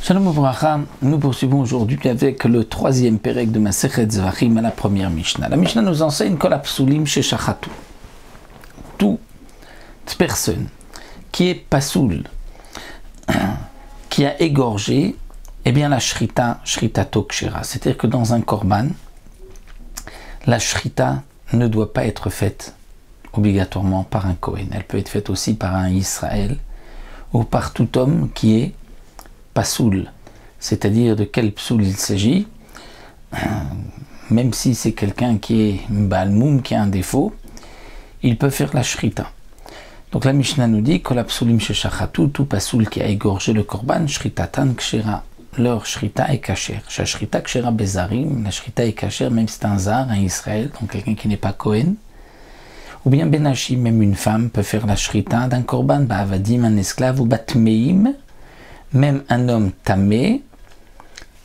Shalom Uvracha, nous poursuivons aujourd'hui avec le troisième pérec de Masechet Zvachim à la première Mishnah. La Mishnah nous enseigne Kol Apsulim Sheshachatu. Toute personne qui est pasoul, qui a égorgé, eh bien la shrita tokshera. C'est-à-dire que dans un korban, la shrita ne doit pas être faite obligatoirement par un Kohen. Elle peut être faite aussi par un Israël ou par tout homme qui est pasoul, c'est-à-dire de quel psoul il s'agit, même si c'est quelqu'un qui est balmoum, qui a un défaut, il peut faire la shrita. Donc la Mishnah nous dit Kol Apsulim Sheshachatu, tout pasoul qui a égorgé le korban, shritatan kshera, leur shrita est kasher. Shrita kshera bezarim, la shrita est kasher, même si c'est un zar, un Israël, donc quelqu'un qui n'est pas Kohen. Ou bien benachim, même une femme peut faire la shrita d'un korban, ba'avadim, un esclave, ou batmeim, même un homme tamé,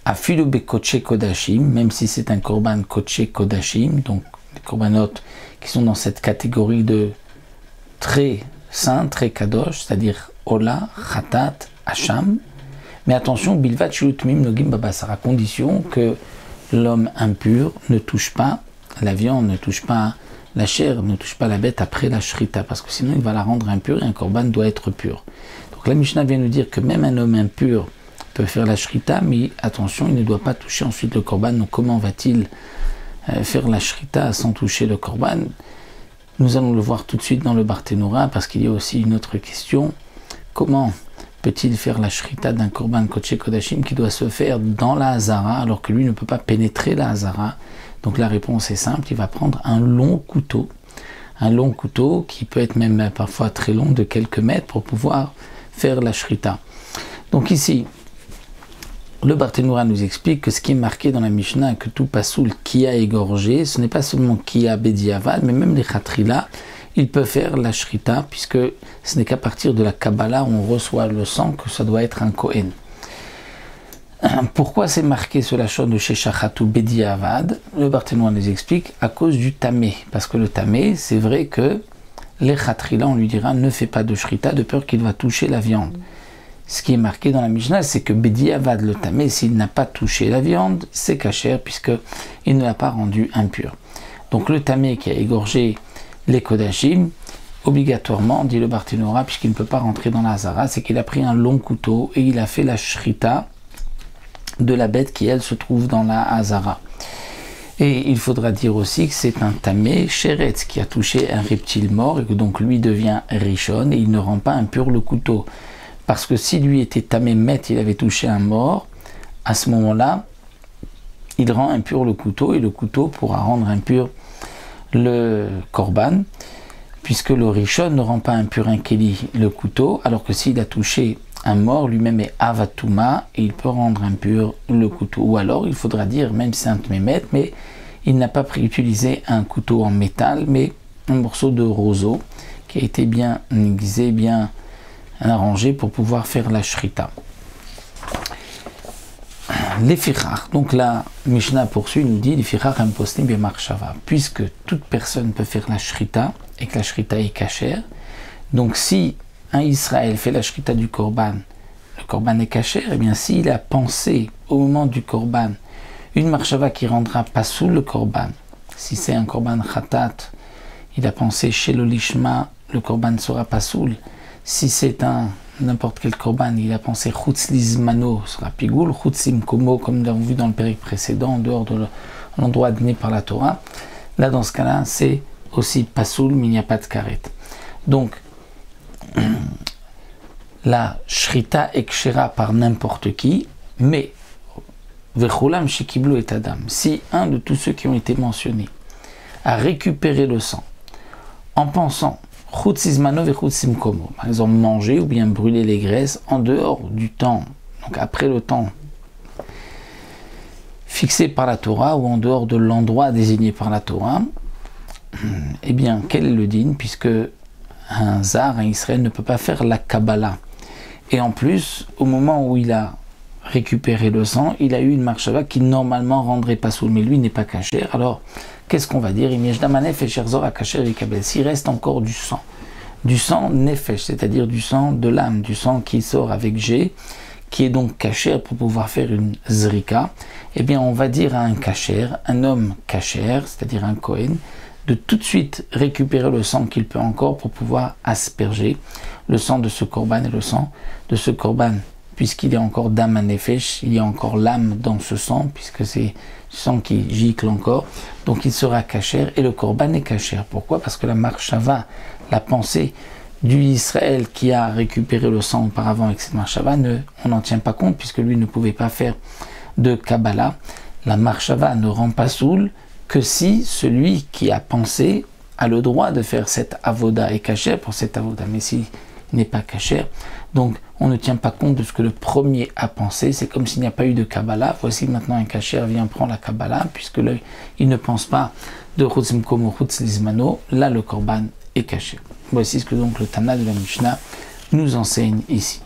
afilu bekoche kodashim, même si c'est un korban koche kodashim, donc les korbanotes qui sont dans cette catégorie de très saint, très kadosh, c'est-à-dire ola, khatat, hacham. Mais attention, bilvat shulutmim nogim babasar, à condition que l'homme impur ne touche pas la viande, ne touche pas la chair, ne touche pas la bête après la shrita, parce que sinon il va la rendre impure et un korban doit être pur. Donc la Mishnah vient nous dire que même un homme impur peut faire la shrita, mais attention, il ne doit pas toucher ensuite le korban. Donc comment va-t-il faire la shrita sans toucher le korban? Nous allons le voir tout de suite dans le Barthénoura, parce qu'il y a aussi une autre question. Comment peut-il faire la shrita d'un korban kodesh kodashim qui doit se faire dans la hazara, alors que lui ne peut pas pénétrer la hazara? Donc la réponse est simple, il va prendre un long couteau qui peut être même parfois très long, de quelques mètres, pour pouvoir faire la shrita. Donc ici, le Barthénoura nous explique que ce qui est marqué dans la Mishnah, que tout pasoul qui a égorgé, ce n'est pas seulement qui a bediavad, mais même les khatrila, il peut faire la shrita, puisque ce n'est qu'à partir de la Kabbalah où on reçoit le sang que ça doit être un Kohen. Pourquoi c'est marqué sur la chose de Sheshachatu bediavad? Le Barthénoura nous explique à cause du tamé, parce que le tamé, c'est vrai que les khatrila, on lui dira ne fais pas de shrita de peur qu'il va toucher la viande. Ce qui est marqué dans la Mishnah, c'est que bediavad, le tamé, s'il n'a pas touché la viande, c'est kasher, puisqu'il ne l'a pas rendu impur. Donc le tamé qui a égorgé les kodashim, obligatoirement, dit le Barthénoura, puisqu'il ne peut pas rentrer dans la hazara, c'est qu'il a pris un long couteau et il a fait la shrita de la bête qui, elle, se trouve dans la hazara. Et il faudra dire aussi que c'est un tamé sheretz qui a touché un reptile mort et que donc lui devient rishon et il ne rend pas impur le couteau. Parce que si lui était tamé met, il avait touché un mort, à ce moment-là, il rend impur le couteau et le couteau pourra rendre impur le korban, puisque le rishon ne rend pas impur un keli, le couteau, alors que s'il a touché un mort, lui-même est avatuma et il peut rendre impur le couteau. Ou alors il faudra dire, même si c'est un tmémet, mais il n'a pas utilisé un couteau en métal, mais un morceau de roseau qui a été bien aiguisé, bien arrangé pour pouvoir faire la shrita. Les fichar, donc la Mishnah poursuit, nous dit les fichar impostim b'marshava, puisque toute personne peut faire la shrita et que la shrita est kasher. Donc si un Israël fait la shrita du korban, le korban est kasher, et bien s'il a pensé au moment du korban une marshava qui rendra pasoul le korban, si c'est un korban khatat, il a pensé chez le lishma, le korban sera pasoul. Si c'est un n'importe quel korban, il a pensé chutz lizmano, sera pigoul, chutz imkomo, comme nous l'avons vu dans le pérec précédent, en dehors de l'endroit admis par la Torah. Là, dans ce cas-là, c'est aussi pasoul, mais il n'y a pas de karet. Donc, la shrita est kshera par n'importe qui, mais vechulam shekiblu et adam, si un de tous ceux qui ont été mentionnés a récupéré le sang en pensant chutzizmano vechutzimkomo, par exemple manger ou bien brûler les graisses en dehors du temps, donc après le temps fixé par la Torah ou en dehors de l'endroit désigné par la Torah, eh bien quel est le din, puisque un zar, un Israël ne peut pas faire la Kabbalah. Et en plus, au moment où il a récupéré le sang, il a eu une marshava qui normalement rendrait pas soul, mais lui n'est pas kasher. Alors, qu'est-ce qu'on va dire? S'il reste encore du sang nefesh, c'est-à-dire du sang de l'âme, du sang qui sort avec G, qui est donc kasher pour pouvoir faire une zrika, eh bien on va dire à un kasher, un homme kasher, c'est-à-dire un Kohen, de tout de suite récupérer le sang qu'il peut encore pour pouvoir asperger le sang de ce korban, et le sang de ce korban, puisqu'il y a encore dam nefesh, il y a encore l'âme dans ce sang, puisque c'est le sang qui gicle encore, donc il sera kasher, et le korban est kasher. Pourquoi? Parce que la marshava, la pensée du Israël qui a récupéré le sang auparavant avec cette marshava, on n'en tient pas compte, puisque lui ne pouvait pas faire de Kabbalah. La marshava ne rend pas soul que si celui qui a pensé a le droit de faire cette avoda et kasher pour cette avoda, mais s'il n'est pas kasher, donc on ne tient pas compte de ce que le premier a pensé, c'est comme s'il n'y a pas eu de Kabbalah. Voici maintenant un kasher vient prendre la Kabbalah, puisque il ne pense pas de Chutzimkom ou Chutzlizmano, là le korban est kasher. Voici ce que donc le Tana de la Mishnah nous enseigne ici.